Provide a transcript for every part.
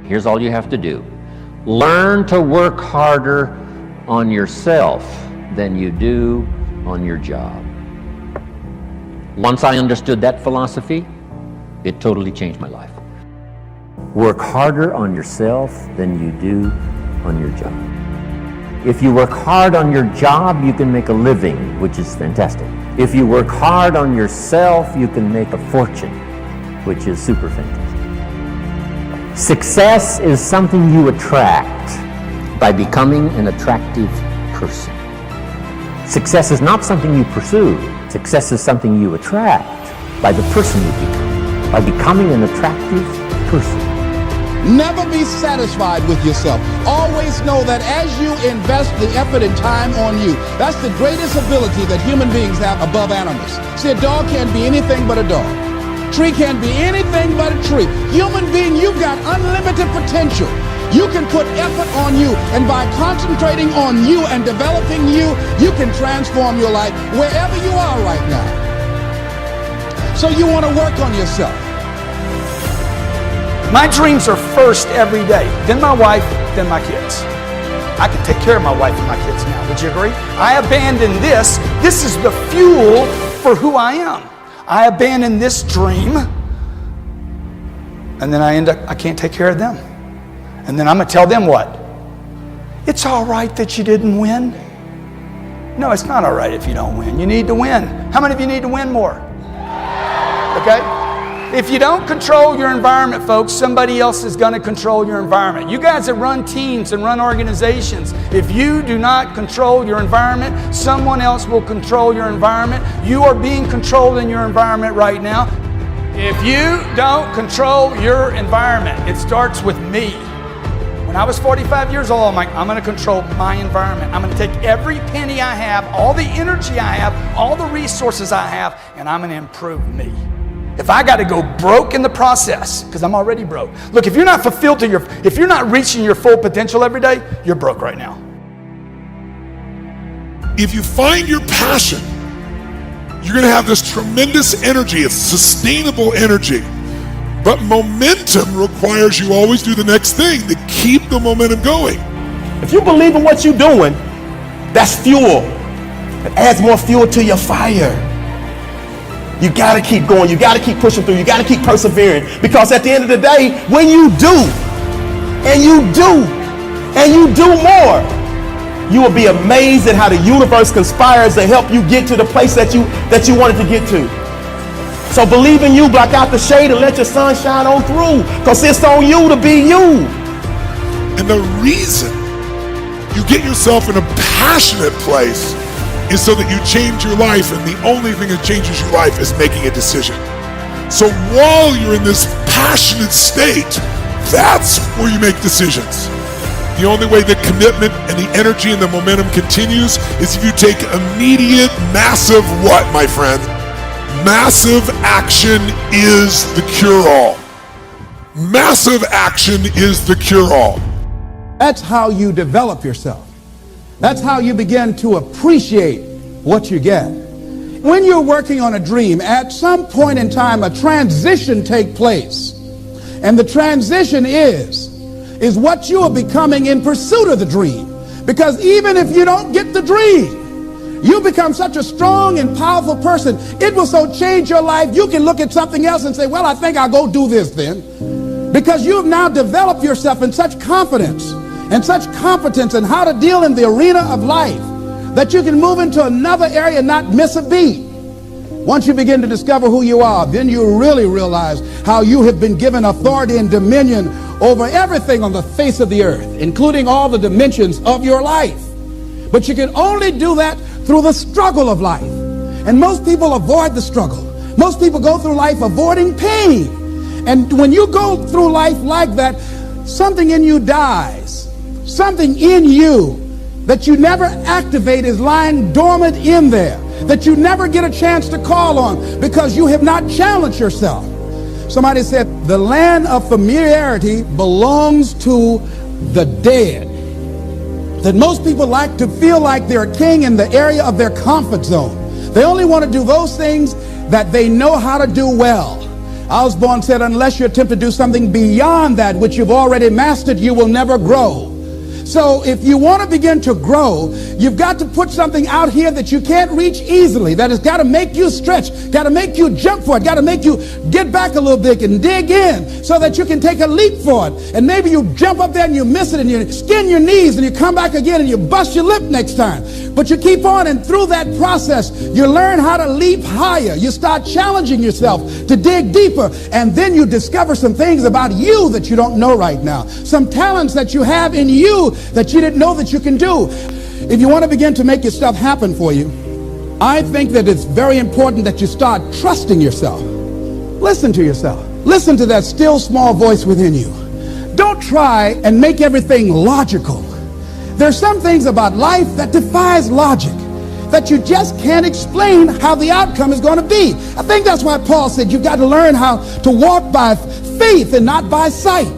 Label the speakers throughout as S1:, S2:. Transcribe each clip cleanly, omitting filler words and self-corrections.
S1: Here's all you have to do. Learn to work harder on yourself than you do on your job. Once I understood that philosophy, it totally changed my life. Work harder on yourself than you do on your job. If you work hard on your job, you can make a living, which is fantastic. If you work hard on yourself, you can make a fortune, which is super fantastic. Success is something you attract by becoming an attractive person. Success is not something you pursue. Success is something you attract by the person you become, by becoming an attractive person.
S2: Never be satisfied with yourself. Always know that as you invest the effort and time on you, that's the greatest ability that human beings have above animals. See, a dog can't be anything but a dog. Tree can't be anything but a tree. Human being, you've got unlimited potential. You can put effort on you, and by concentrating on you and developing you, you can transform your life wherever you are right now. So you want to work on yourself.
S3: My dreams are first every day, then my wife, then my kids. I can take care of my wife and my kids now, would you agree? I abandon this. This is the fuel for who I am. I abandon this dream, and then I can't take care of them. And then I'm going to tell them what? It's all right that you didn't win. No, it's not all right if you don't win. You need to win. How many of you need to win more? Okay? If you don't control your environment, folks, somebody else is going to control your environment. You guys that run teams and run organizations, if you do not control your environment, someone else will control your environment. You are being controlled in your environment right now. If you don't control your environment, it starts with me. When I was 45 years old, I'm like, I'm going to control my environment. I'm going to take every penny I have, all the energy I have, all the resources I have, and I'm going to improve me. If I got to go broke in the process, because I'm already broke. Look, if you're not fulfilled if you're not reaching your full potential every day, you're broke right now.
S4: If you find your passion, you're going to have this tremendous energy. It's sustainable energy. But momentum requires you always do the next thing to keep the momentum going.
S5: If you believe in what you're doing, that's fuel. It adds more fuel to your fire. You gotta keep going, you gotta keep pushing through, you gotta keep persevering. Because at the end of the day, when you do, and you do, and you do more, you will be amazed at how the universe conspires to help you get to the place that you wanted to get to. So believe in you, block out the shade, and let your sun shine on through. Because it's on you to be you.
S4: And the reason you get yourself in a passionate place is so that you change your life, and the only thing that changes your life is making a decision. So while you're in this passionate state, that's where you make decisions. The only way the commitment and the energy and the momentum continues is if you take immediate, massive what, my friend? Massive action is the cure-all. Massive action is the cure-all.
S2: That's how you develop yourself. That's how you begin to appreciate what you get. When you're working on a dream, at some point in time, a transition takes place. And the transition is what you are becoming in pursuit of the dream. Because even if you don't get the dream, you become such a strong and powerful person. It will so change your life, you can look at something else and say, well, I think I'll go do this then. Because you have now developed yourself in such confidence and such competence in how to deal in the arena of life that you can move into another area and not miss a beat. Once you begin to discover who you are, then you really realize how you have been given authority and dominion over everything on the face of the earth, including all the dimensions of your life. But you can only do that through the struggle of life. And most people avoid the struggle. Most people go through life avoiding pain. And when you go through life like that, something in you dies. Something in you that you never activate is lying dormant in there, that you never get a chance to call on because you have not challenged yourself. Somebody said the land of familiarity belongs to the dead. That most people like to feel like they're a king in the area of their comfort zone. They only want to do those things that they know how to do well. Osborne said, unless you attempt to do something beyond that which you've already mastered, you will never grow. So if you want to begin to grow, you've got to put something out here that you can't reach easily, that has got to make you stretch, got to make you jump for it, got to make you get back a little bit and dig in so that you can take a leap for it. And maybe you jump up there and you miss it and you skin your knees and you come back again and you bust your lip next time. But you keep on, and through that process, you learn how to leap higher. You start challenging yourself to dig deeper, and then you discover some things about you that you don't know right now. Some talents that you have in you that you didn't know that you can do. If you want to begin to make your stuff happen for you, I think that it's very important that you start trusting yourself. Listen to yourself. Listen to that still small voice within you. Don't try and make everything logical. There's some things about life that defies logic, that you just can't explain how the outcome is going to be. I think that's why Paul said you've got to learn how to walk by faith and not by sight.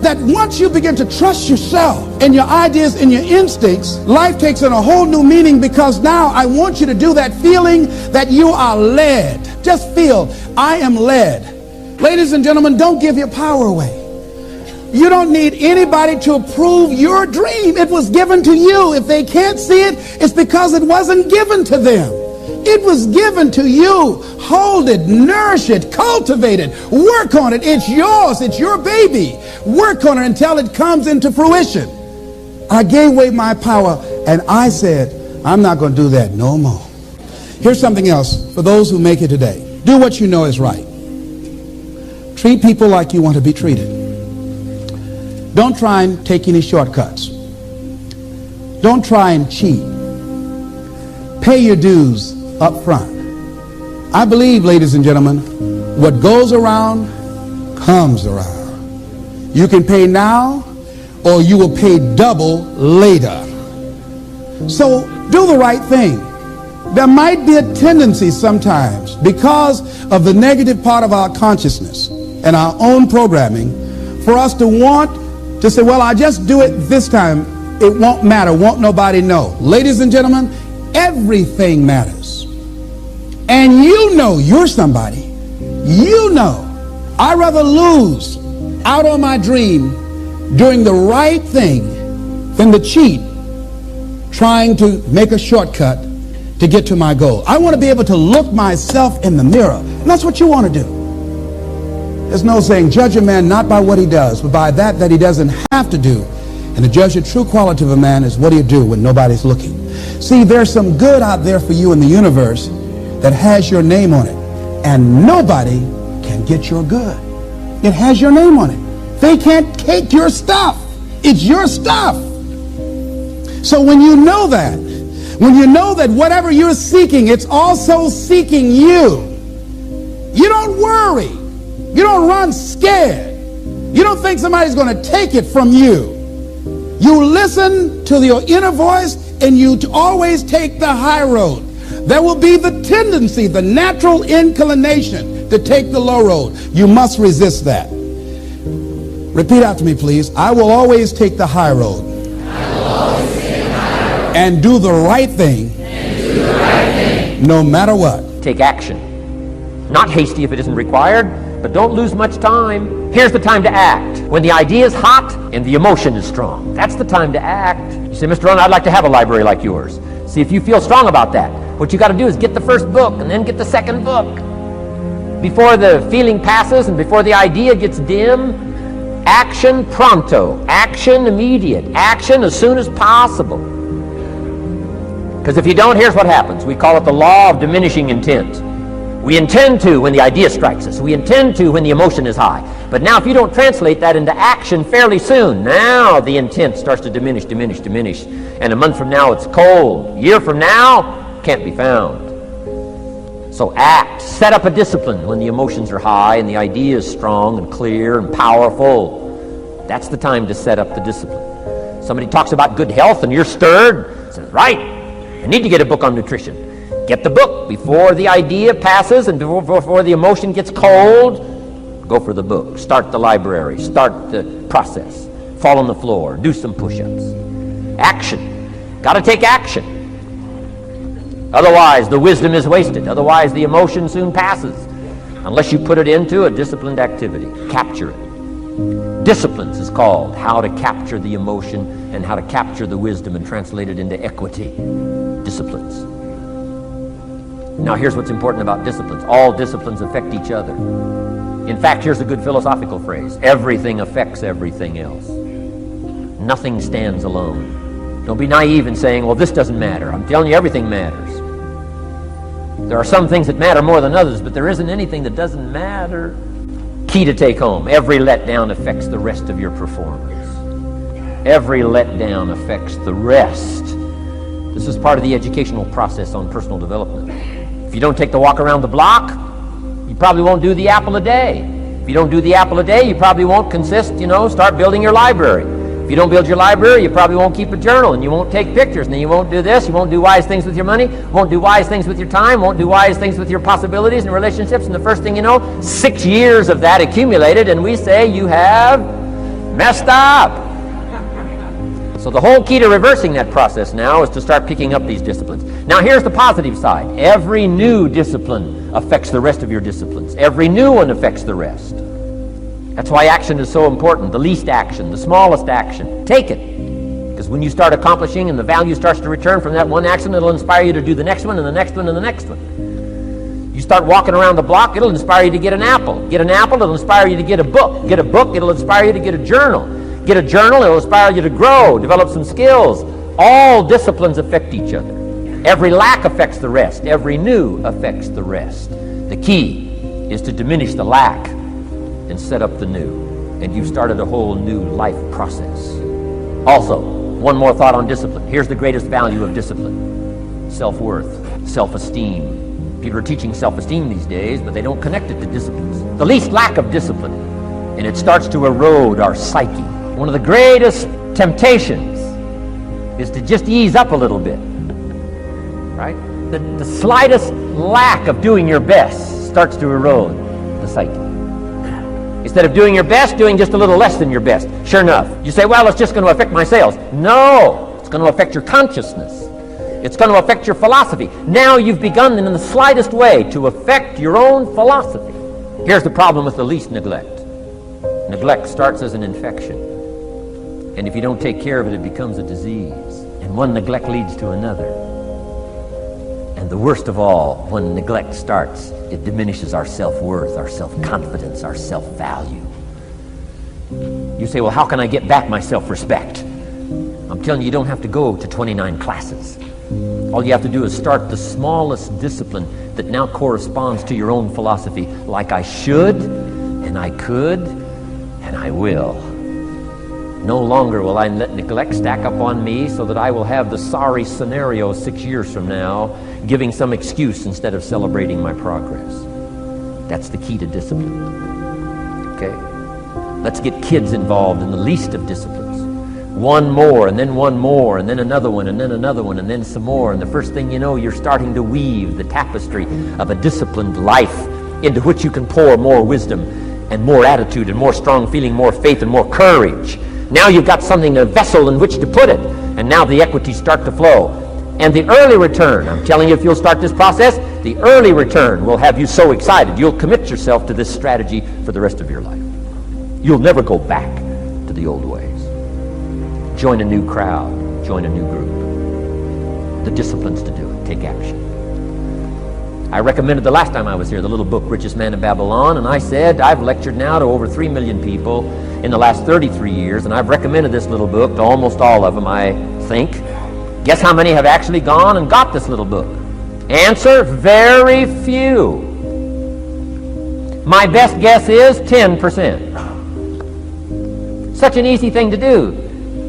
S2: That once you begin to trust yourself and your ideas and your instincts, life takes on a whole new meaning, because now I want you to do that feeling that you are led. Just feel, I am led. Ladies and gentlemen, don't give your power away. You don't need anybody to approve your dream. It was given to you. If they can't see it, it's because it wasn't given to them. It was given to you. Hold it, nourish it, cultivate it, work on it. It's yours. It's your baby. Work on it until it comes into fruition. I gave away my power and I said, I'm not going to do that no more. Here's something else for those who make it today. Do what you know is right. Treat people like you want to be treated. Don't try and take any shortcuts. Don't try and cheat. Pay your dues up front. I believe, ladies and gentlemen, what goes around comes around. You can pay now, or you will pay double later. So do the right thing. There might be a tendency sometimes, because of the negative part of our consciousness and our own programming, for us to want to say, well, I just do it this time. It won't matter. Won't nobody know. Ladies and gentlemen, everything matters. And you know you're somebody. You know. I'd rather lose out on my dream doing the right thing than to cheat trying to make a shortcut to get to my goal. I want to be able to look myself in the mirror. And that's what you want to do. There's no saying, judge a man not by what he does, but by that he doesn't have to do. And to judge the true quality of a man is what do you do when nobody's looking. See, there's some good out there for you in the universe that has your name on it. And nobody can get your good. It has your name on it. They can't take your stuff. It's your stuff. So when you know that whatever you're seeking, it's also seeking you, you don't worry. You don't run scared. You don't think somebody's going to take it from you. You listen to your inner voice, and you always take the high road. There will be the tendency, the natural inclination to take the low road. You must resist that. Repeat after me, please. I will always take the high road. I will always take the high road. And do the right thing. And do the right thing. No matter what.
S1: Take action. Not hasty if it isn't required. But don't lose much time. Here's the time to act. When the idea is hot and the emotion is strong. That's the time to act. You say, Mr. Rohn, I'd like to have a library like yours. See, if you feel strong about that, what you got to do is get the first book and then get the second book. Before the feeling passes and before the idea gets dim, action pronto. Action immediate. Action as soon as possible. Because if you don't, here's what happens. We call it the law of diminishing intent. We intend to when the idea strikes us. We intend to when the emotion is high. But now if you don't translate that into action fairly soon, now the intent starts to diminish. And a month from now it's cold. A year from now, can't be found. So act. Set up a discipline when the emotions are high and the idea is strong and clear and powerful. That's the time to set up the discipline. Somebody talks about good health and you're stirred. Says, right, I need to get a book on nutrition. Get the book before the idea passes and before the emotion gets cold. Go for the book. Start the library. Start the process. Fall on the floor. Do some push-ups. Action. Got to take action. Otherwise, the wisdom is wasted. Otherwise, the emotion soon passes. unless you put it into a disciplined activity. Capture it. Disciplines is called how to capture the emotion and how to capture the wisdom and translate it into equity. Disciplines. Now here's what's important about disciplines. All disciplines affect each other. In fact, here's a good philosophical phrase. Everything affects everything else. Nothing stands alone. Don't be naive in saying, well, this doesn't matter. I'm telling you, everything matters. There are some things that matter more than others, but there isn't anything that doesn't matter. Key to take home. Every letdown affects the rest of your performance. Every letdown affects the rest. This is part of the educational process on personal development. If you don't take the walk around the block, you probably won't do the apple a day. If you don't do the apple a day, you probably won't start building your library. If you don't build your library, you probably won't keep a journal, and you won't take pictures, and then you won't do this, you won't do wise things with your money, won't do wise things with your time, won't do wise things with your possibilities and relationships, and the first thing you know, 6 years of that accumulated, and we say you have messed up. So the whole key to reversing that process now is to start picking up these disciplines. Now here's the positive side. Every new discipline affects the rest of your disciplines. Every new one affects the rest. That's why action is so important. The least action, the smallest action. Take it. Because when you start accomplishing and the value starts to return from that one action, it'll inspire you to do the next one and the next one and the next one. You start walking around the block, it'll inspire you to get an apple. Get an apple, it'll inspire you to get a book. Get a book, it'll inspire you to get a journal. Get a journal, it'll inspire you to grow, develop some skills. All disciplines affect each other. Every lack affects the rest. Every new affects the rest. The key is to diminish the lack and set up the new. And you've started a whole new life process. Also, one more thought on discipline. Here's the greatest value of discipline. Self-worth, self-esteem. People are teaching self-esteem these days, but they don't connect it to disciplines. The least lack of discipline, and it starts to erode our psyche. One of the greatest temptations is to just ease up a little bit, right? The slightest lack of doing your best starts to erode the psyche. Instead of doing your best, doing just a little less than your best. Sure enough, you say, well, it's just going to affect my sales. No, it's going to affect your consciousness. It's going to affect your philosophy. Now you've begun in the slightest way to affect your own philosophy. Here's the problem with the least neglect. Neglect starts as an infection. And if you don't take care of it, it becomes a disease. And one neglect leads to another. And the worst of all, when neglect starts, it diminishes our self-worth, our self-confidence, our self-value. You say, well, how can I get back my self-respect? I'm telling you, you don't have to go to 29 classes. All you have to do is start the smallest discipline that now corresponds to your own philosophy, like I should, and I could, and I will. No longer will I let neglect stack up on me so that I will have the sorry scenario 6 years from now, giving some excuse instead of celebrating my progress. That's the key to discipline. Okay? Let's get kids involved in the least of disciplines. One more, and then one more, and then another one, and then another one, and then some more. And the first thing you know, you're starting to weave the tapestry of a disciplined life into which you can pour more wisdom and more attitude and more strong feeling, more faith and more courage. Now you've got something, a vessel in which to put it, and now the equities start to flow. And the early return, I'm telling you, if you'll start this process, the early return will have you so excited, you'll commit yourself to this strategy for the rest of your life. You'll never go back to the old ways. Join a new crowd, join a new group. The disciplines to do it, take action. I recommended the last time I was here, the little book, Richest Man in Babylon, and I said, I've lectured now to over 3 million people in the last 33 years, and I've recommended this little book to almost all of them, I think. Guess how many have actually gone and got this little book? Answer, very few. My best guess is 10%. Such an easy thing to do.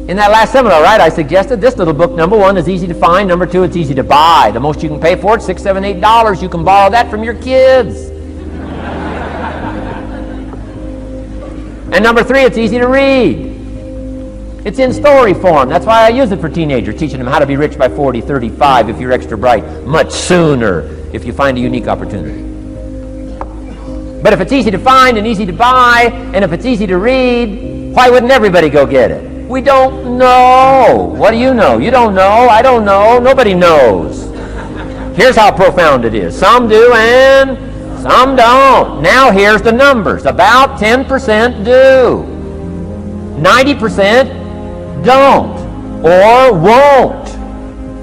S1: In that last seminar, right, I suggested this little book, number one, is easy to find. Number two, it's easy to buy. The most you can pay for it, $6, $7, $8. You can borrow that from your kids. And number three, it's easy to read. It's in story form. That's why I use it for teenagers, teaching them how to be rich by 40, 35 if you're extra bright, much sooner if you find a unique opportunity. But if it's easy to find and easy to buy, and if it's easy to read, why wouldn't everybody go get it? We don't know. What do you know? You don't know. I don't know. Nobody knows. Here's how profound it is. Some do and Some don't. Now here's the numbers. About 10% do. 90% don't or won't.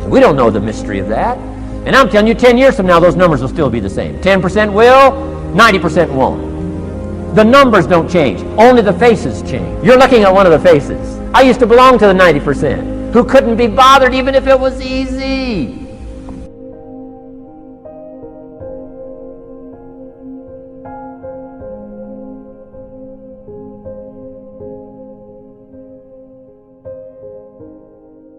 S1: We don't know the mystery of that. And I'm telling you, 10 years from now, those numbers will still be the same. 10% will, 90% won't. The numbers don't change. Only the faces change. You're looking at one of the faces. I used to belong to the 90% who couldn't be bothered even if it was easy.